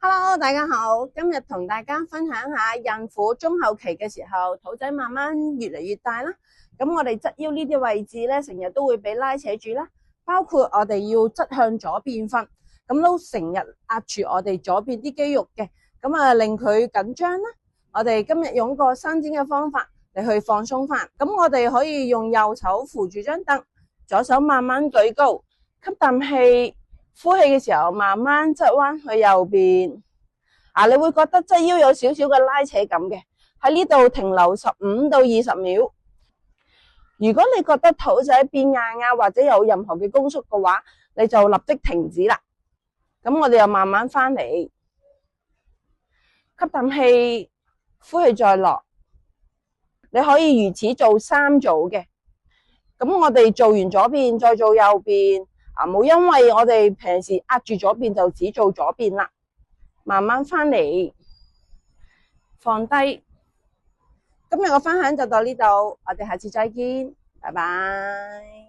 Hello，大家好，今日同大家分享下孕婦中後期嘅時候，肚仔慢慢越嚟越大啦。咁我哋側腰呢啲位置咧，成日都會俾拉扯住啦。包括我哋要側向左邊瞓，咁都成日壓住我哋左邊啲肌肉嘅，咁令佢緊張啦。我哋今日用個伸展嘅方法嚟去放鬆翻。咁我哋可以用右手扶住張凳，左手慢慢舉高，吸啖氣。呼氣嘅時候，慢慢側彎去右邊，你會覺得側腰有少少嘅拉扯感嘅，喺呢度停留15到20秒。如果你覺得肚仔變硬或者有任何嘅宮縮嘅話，你就立即停止啦。咁我哋又慢慢翻嚟，吸啖氣，呼氣再落。你可以如此做3組嘅。咁我哋做完左邊，再做右邊。冇因為我哋平時壓住左邊就只做左邊啦，慢慢翻嚟，放低。今日嘅分享就到呢度，我哋下次再見，拜拜。